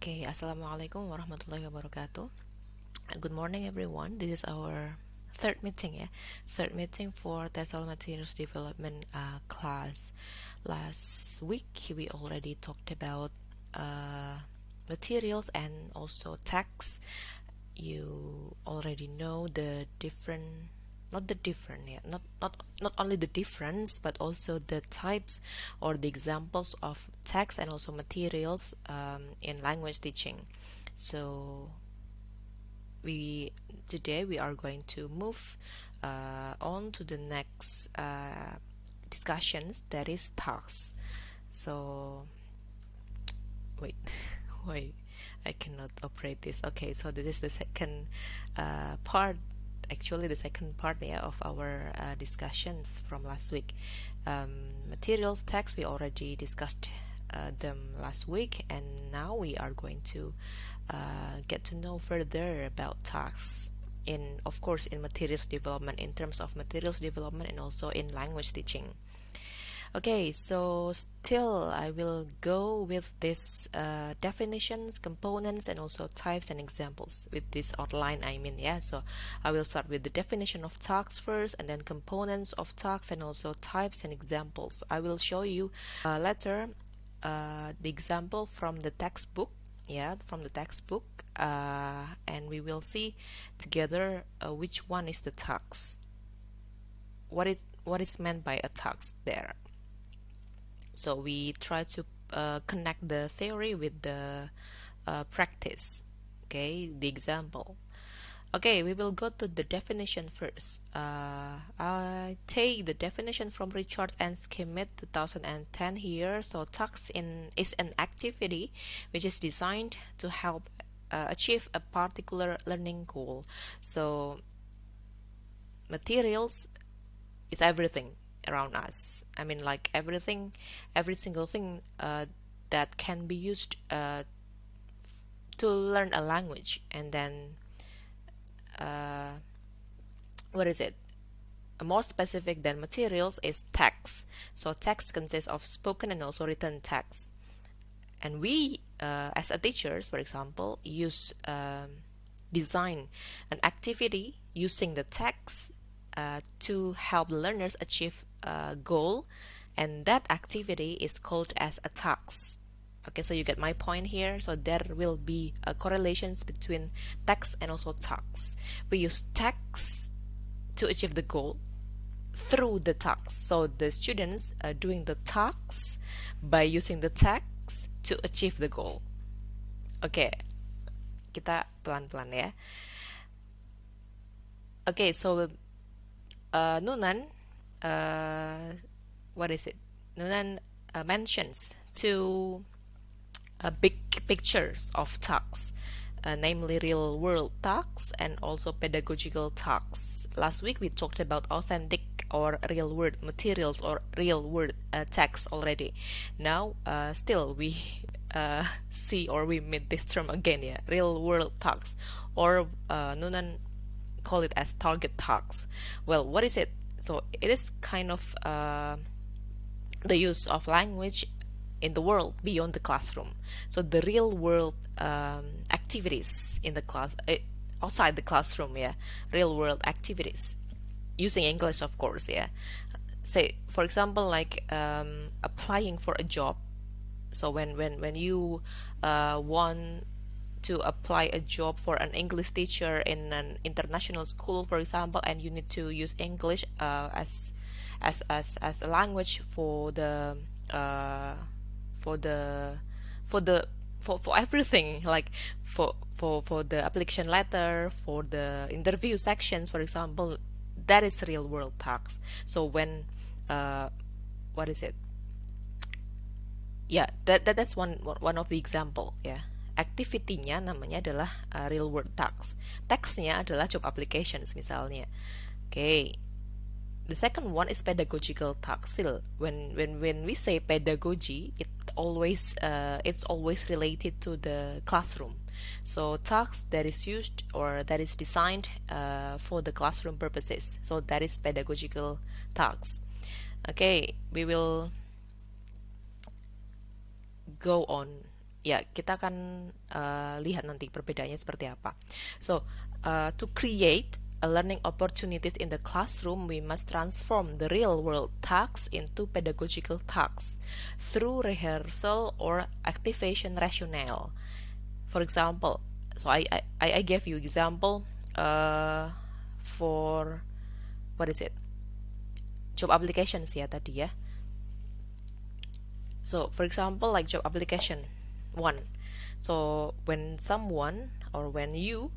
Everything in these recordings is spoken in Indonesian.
Okay, Assalamualaikum warahmatullahi wabarakatuh. Good morning, everyone. This is our third meeting, third meeting for TESOL Materials Development class. Last week, we already talked about materials and also tax. You already know the different, not the different, not only the difference, but also the types or the examples of text and also materials in language teaching. So today we are going to move on to the next discussions, that is tasks. So wait, wait, I cannot operate this. Okay, so this is the second part, actually the second part of our discussions from last week. Materials text, we already discussed them last week, and now we are going to get to know further about tasks in, of course, in materials development, in terms of materials development, and also in language teaching. Okay, so still I will go with this definitions, components, and also types and examples with this outline, so I will start with the definition of tasks first, and then components of tasks, and also types and examples. I will show you later the example from the textbook, and we will see together which one is the task, what is meant by a task there. So we try to connect the theory with the practice. Okay, the example. Okay, we will go to the definition first. I take the definition from Richard and Schmidt 2010 here. So task is an activity which is designed to help achieve a particular learning goal. So materials is everything around us. I mean, like everything, every single thing that can be used to learn a language. And then what is it? More specific than materials is text. So text consists of spoken and also written text. And we, as a teachers, for example, design an activity using the text to help learners achieve a goal, and that activity is called as a task. Okay, so you get my point here. So there will be correlations between text and also tasks. We use text to achieve the goal through the task. So the students are doing the tasks by using the text to achieve the goal. Okay, kita pelan-pelan ya. Okay, so Nunan, what is it? Nunan mentions two big pictures of tasks, namely real-world tasks and also pedagogical tasks. Last week we talked about authentic or real-world materials or real-world text already. Now, still we see or we meet this term again, real-world tasks, or Nunan call it as target tasks. Well, what is it? So it is kind of the use of language in the world beyond the classroom. So the real world activities in the class, outside the classroom, real world activities using English, of course, say for example, like applying for a job. So when you want to apply a job for an English teacher in an international school, for example, and you need to use English as a language for everything, like for the application letter, for the interview sections, for example, that is real world tasks. So when what is it? That's one of the example, activity-nya namanya adalah real world tasks. Text-nya adalah job applications misalnya. Okay. The second one is pedagogical tasks. Still, when we say pedagogy, it's always related to the classroom. So tasks that is used or that is designed for the classroom purposes. So that is pedagogical tasks. Okay, we will go on ya kita akan lihat nanti perbedaannya seperti apa. So, to create a learning opportunities in the classroom, we must transform the real world tasks into pedagogical tasks through rehearsal or activation rationale. For example, so I gave you example for what is it? Job applications ya tadi ya. So, for example, like job application one. So, when someone or when you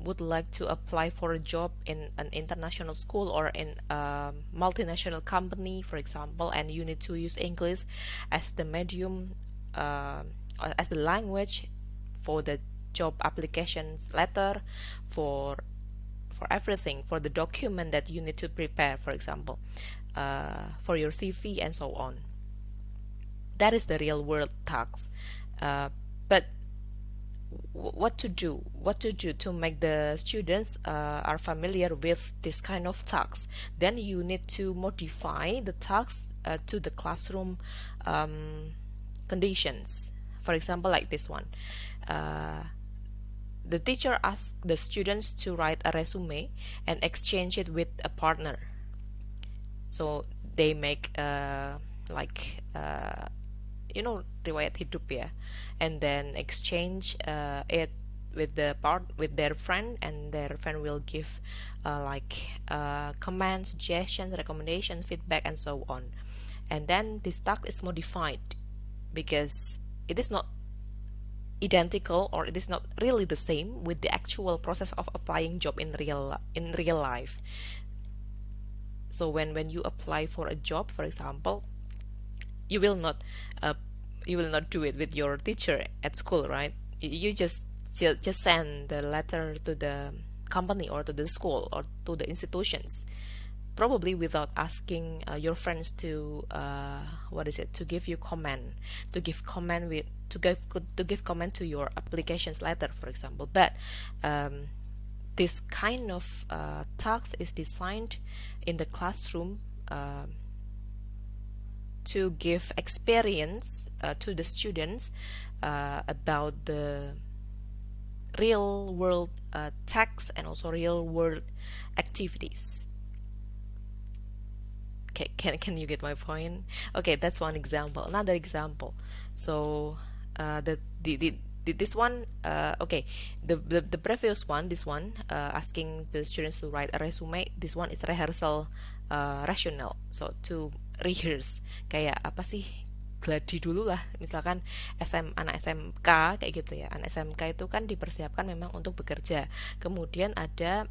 would like to apply for a job in an international school or in a multinational company, for example, and you need to use English as the medium, as the language for the job applications letter, for everything, for the document that you need to prepare, for example, for your CV and so on. That is the real world task. But what to do to make the students are familiar with this kind of tasks? Then you need to modify the tasks to the classroom conditions. For example, like this one, the teacher asks the students to write a resume and exchange it with a partner. So they make riwayat hidup ya, and then exchange it with their friend, and their friend will give comments, suggestions, recommendations, feedback, and so on. And then this task is modified because it is not identical, or it is not really the same with the actual process of applying job in real life. So when you apply for a job, for example, you will not do it with your teacher at school, right? You just send the letter to the company or to the school or to the institutions, probably without asking your friends to give you comment, to give comment to your applications letter, for example. But this kind of task is designed in the classroom to give experience to the students about the real world tasks and also real world activities. Okay, can you get my point? Okay, that's one example. Another example. So this one, okay, the previous one, this one, asking the students to write a resume, this one is rehearsal rational. So to rehearse, kayak apa sih, gladi dulu lah, misalkan anak SMK kayak gitu ya. Anak SMK itu kan dipersiapkan memang untuk bekerja, kemudian ada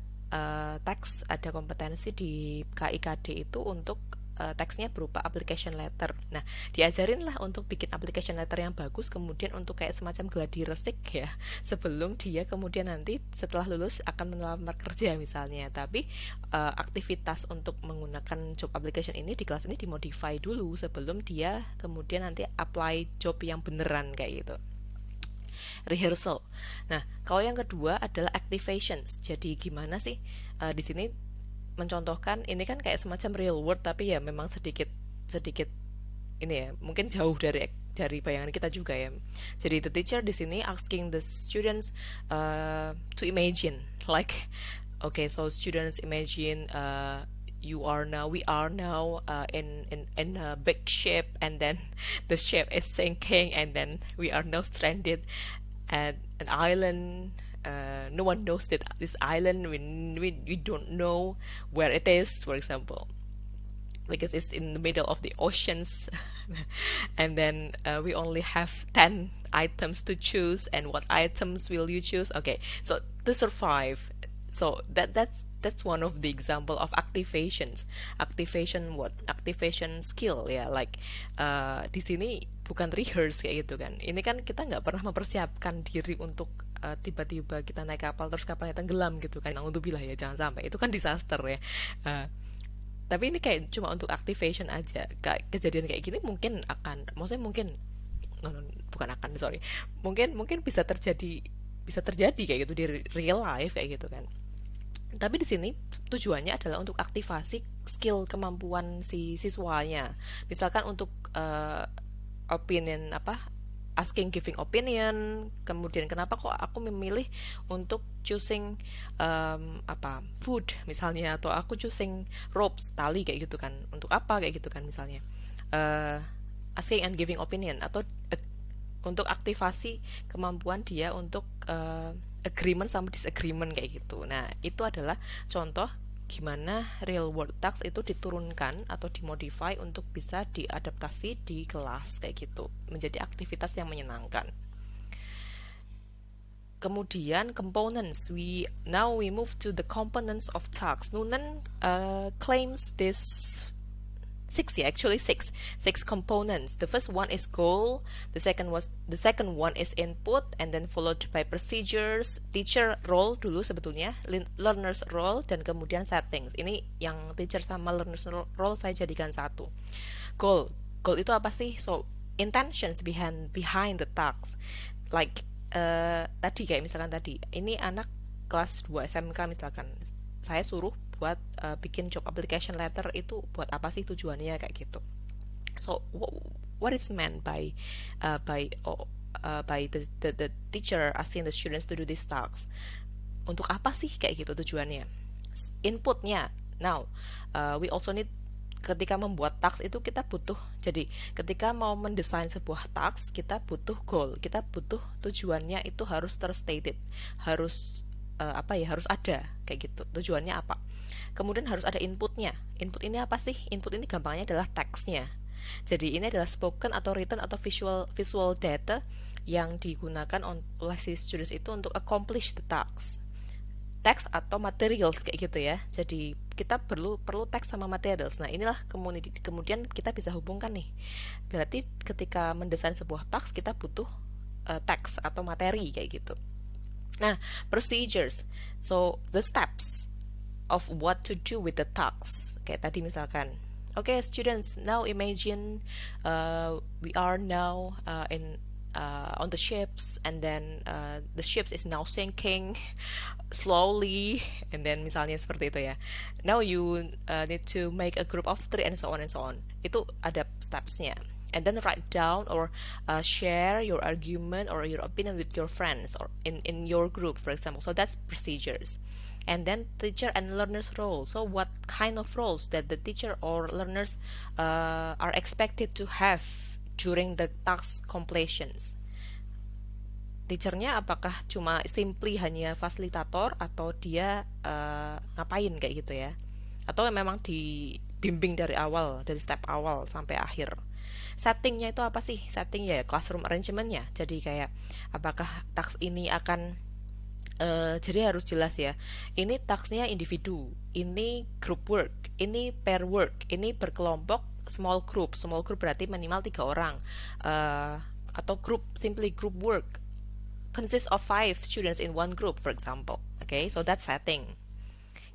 teks, ada kompetensi di KIKD itu untuk teksnya berupa application letter. Nah, diajarin lah untuk bikin application letter yang bagus, kemudian untuk kayak semacam gladi resik ya, sebelum dia kemudian nanti setelah lulus akan melamar kerja misalnya. Tapi aktivitas untuk menggunakan job application ini di kelas ini dimodify dulu sebelum dia kemudian nanti apply job yang beneran kayak gitu. Rehearsal. Nah, kalau yang kedua adalah activations. Jadi gimana sih di sini mencontohkan, ini kan kayak semacam real world, tapi ya memang sedikit ini ya, mungkin jauh dari bayangan kita juga ya. Jadi the teacher di sini asking the students to imagine, like, okay, so students imagine we are now in a big ship, and then the ship is sinking, and then we are now stranded at an island. No one knows that this island, we don't know where it is, for example, because it's in the middle of the oceans. And then we only have 10 items to choose, and what items will you choose? Okay, so to survive. So that's one of the example of activation skill ya, like di sini bukan rehearse kayak gitu kan. Ini kan kita nggak pernah mempersiapkan diri untuk tiba-tiba kita naik kapal terus kapalnya tenggelam gitu kan. Naudzubillah ya, jangan sampai, itu kan disaster ya. Tapi ini kayak cuma untuk activation aja. Kejadian kayak gini mungkin akan, maksudnya mungkin bukan akan, sorry, mungkin bisa terjadi kayak gitu di real life kayak gitu kan. Tapi di sini tujuannya adalah untuk aktivasi skill, kemampuan si siswanya. Misalkan untuk asking giving opinion. Kemudian kenapa kok aku memilih untuk choosing food misalnya, atau aku choosing ropes, tali kayak gitu kan, untuk apa kayak gitu kan misalnya. Eh, Asking and giving opinion, atau untuk aktivasi kemampuan dia untuk agreement sama disagreement kayak gitu. Nah, itu adalah contoh gimana real world task itu diturunkan atau dimodify untuk bisa diadaptasi di kelas kayak gitu, menjadi aktivitas yang menyenangkan. Kemudian components, we move to the components of tasks. Noonan claims this six, yeah, actually six components. The first one is goal, the second one is input, and then followed by procedures, teacher role dulu sebetulnya, learner's role, dan kemudian settings. Ini yang teacher sama learner's role saya jadikan satu. Goal itu apa sih? So intentions behind the tasks, like tadi kayak misalkan tadi ini anak kelas 2 SMK misalkan, saya suruh buat bikin job application letter, itu buat apa sih tujuannya kayak gitu. So what is meant by the teacher asking the students to do these tasks? Untuk apa sih kayak gitu tujuannya? Inputnya. Now, we also need, ketika membuat task itu kita butuh, jadi ketika mau mendesain sebuah task kita butuh goal, kita butuh tujuannya, itu harus terstated, harus harus ada kayak gitu, tujuannya apa. Kemudian harus ada inputnya. Input ini apa sih? Input ini gampangnya adalah teksnya. Jadi ini adalah spoken atau written atau visual data yang digunakan oleh si students itu untuk accomplish the task. Teks atau materials kayak gitu ya. Jadi kita perlu teks sama materials. Nah, inilah kemudian kita bisa hubungkan nih. Berarti ketika mendesain sebuah task kita butuh teks atau materi kayak gitu. Nah, procedures. So, the steps of what to do with the task. Kayak tadi misalkan, okay, students, now imagine we are now on the ships, and then the ships is now sinking slowly, and then misalnya seperti itu ya. Now you need to make a group of 3 and so on and so on. Itu ada stepsnya. And then write down or share your argument or your opinion with your friends or in your group, for example. So that's procedures. And then teacher and learners role. So what kind of roles that the teacher or learners are expected to have during the task completions? Teachernya apakah cuma simply hanya fasilitator, atau dia ngapain kayak gitu ya, atau memang dibimbing dari awal, dari step awal sampai akhir. Settingnya itu apa sih? Setting ya classroom arrangementnya. Jadi kayak apakah task ini akan jadi harus jelas ya, ini tasknya individu, ini group work, ini pair work, ini berkelompok, small group berarti minimal 3 orang, atau simply group work consists of 5 students in one group, for example. Okay, so that's setting.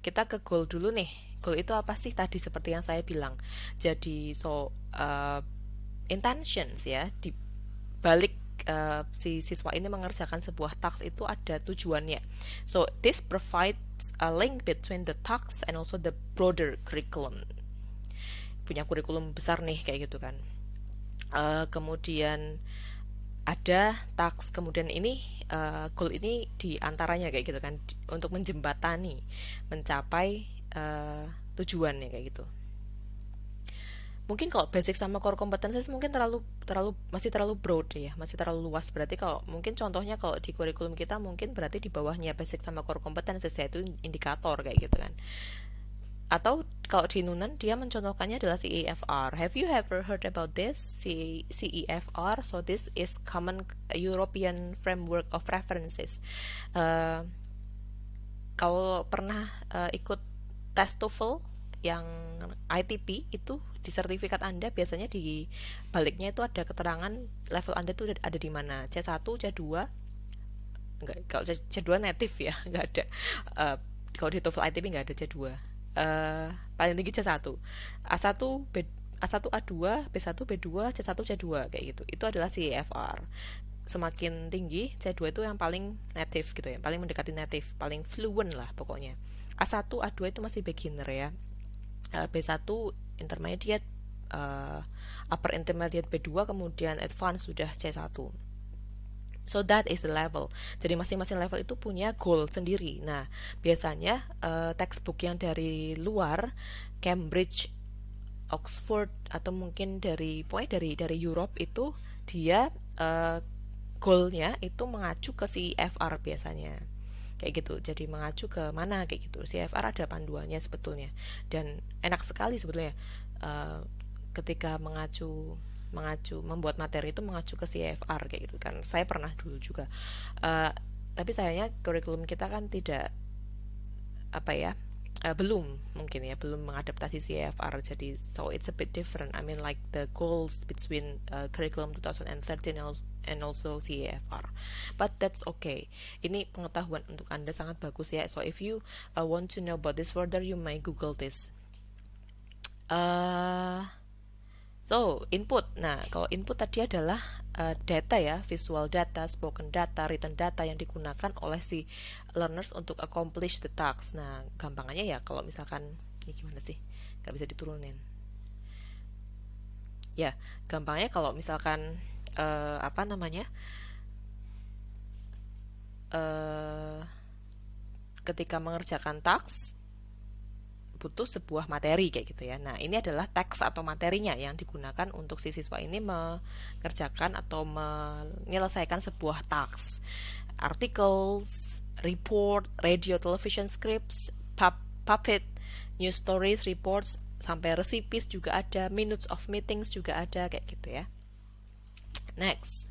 Kita ke goal dulu nih. Goal itu apa sih? Tadi seperti yang saya bilang. Jadi intentions ya, di balik si siswa ini mengerjakan sebuah task itu ada tujuannya. So this provides a link between the task and also the broader curriculum. Punya kurikulum besar nih kayak gitu kan. Kemudian ada task, kemudian ini goal ini diantaranya kayak gitu kan, untuk menjembatani mencapai tujuannya kayak gitu. Mungkin kalau basic sama core competences mungkin masih terlalu broad ya, masih terlalu luas. Berarti kalau mungkin contohnya kalau di kurikulum kita mungkin berarti di bawahnya basic sama core competences, yaitu indikator kayak gitu kan. Atau kalau di Noonan dia mencontohkannya adalah CEFR. Have you ever heard about this? CEFR. So this is Common European Framework of References. Kalau pernah ikut tes TOEFL yang ITP, itu di sertifikat Anda biasanya di baliknya itu ada keterangan level Anda tuh ada di mana. C1, C2. Enggak, kalau C2 native ya, enggak ada. Kalau di TOEFL ITP enggak ada C2. Paling tinggi C1, A1, A1, A2, B1, B2, C1, C2 kayak gitu. Itu adalah CEFR. Semakin tinggi C2 itu yang paling native gitu ya, paling mendekati native, paling fluent lah pokoknya. A1, A2 itu masih beginner ya. B1 intermediate, upper intermediate B2, kemudian advance sudah C1. So that is the level. Jadi masing-masing level itu punya goal sendiri. Nah, biasanya textbook yang dari luar, Cambridge, Oxford, atau mungkin dari Europe itu dia goalnya itu mengacu ke CFR biasanya. Kayak gitu. Jadi mengacu ke mana kayak gitu. CFR ada panduannya sebetulnya. Dan enak sekali sebetulnya ketika membuat materi itu mengacu ke CFR kayak gitu kan. Saya pernah dulu juga. Tapi sayangnya kurikulum kita kan tidak apa ya, belum mengadaptasi CFR, jadi so it's a bit different. I mean like the goals between curriculum 2013 and also CFR, but that's okay. Ini pengetahuan untuk Anda sangat bagus ya. So if you want to know about this further, you may Google this. So, input. Nah, kalau input tadi adalah data ya, visual data, spoken data, written data yang digunakan oleh si learners untuk accomplish the task. Nah, gampangannya ya kalau misalkan, ini gimana sih? Gak bisa diturunin. Ya, gampangnya kalau misalkan, apa namanya, ketika mengerjakan task, butuh sebuah materi kayak gitu ya. Nah, ini adalah teks atau materinya yang digunakan untuk si siswa ini mengerjakan atau menyelesaikan sebuah task. Articles, report, radio, television scripts, puppet, news stories, reports, sampai recipes juga ada, minutes of meetings juga ada kayak gitu ya. Next.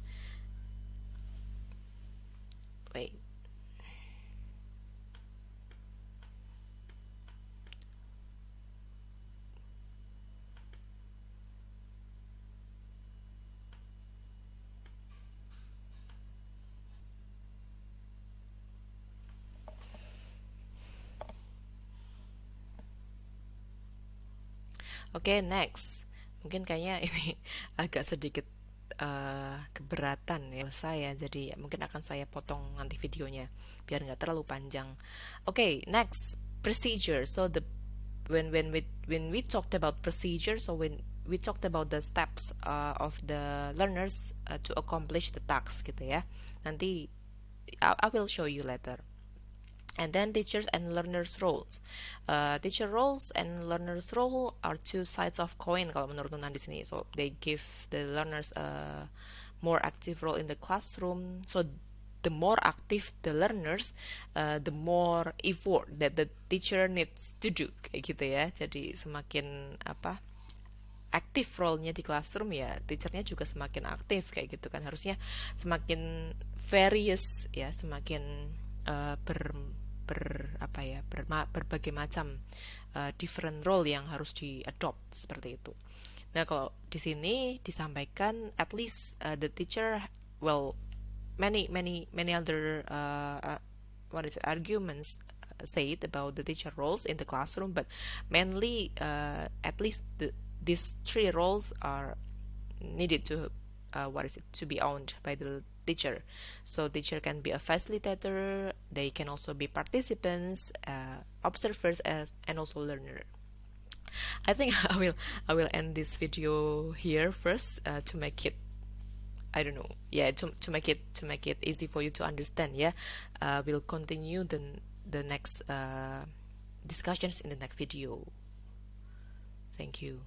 Wait. Oke, next. Mungkin kayaknya ini agak sedikit keberatan ya saya, jadi mungkin akan saya potong nanti videonya biar nggak terlalu panjang. Oke, next, procedure. So when we talked about procedure, so when we talked about the steps of the learners to accomplish the task gitu ya. Nanti I will show you later. And then teachers and learners roles. Teacher roles and learners role are two sides of coin kalau menurut Nunan di sini. So they give the learners a more active role in the classroom. So the more active the learners, the more effort that the teacher needs to do kayak gitu ya. Jadi semakin apa, aktif role-nya di classroom ya, teachernya juga semakin aktif kayak gitu kan. Harusnya semakin various ya, semakin berbagai macam different role yang harus di-adopt seperti itu. Nah, kalau di sini disampaikan at least the teacher, well, many other arguments said about the teacher roles in the classroom, but mainly at least these three roles are needed to to be owned by the teacher. So teacher can be a facilitator, they can also be participants, observers, and also learner. I think I will end this video here first to make it, I don't know, yeah, to make it easy for you to understand. Yeah, we'll continue the next discussions in the next video. Thank you.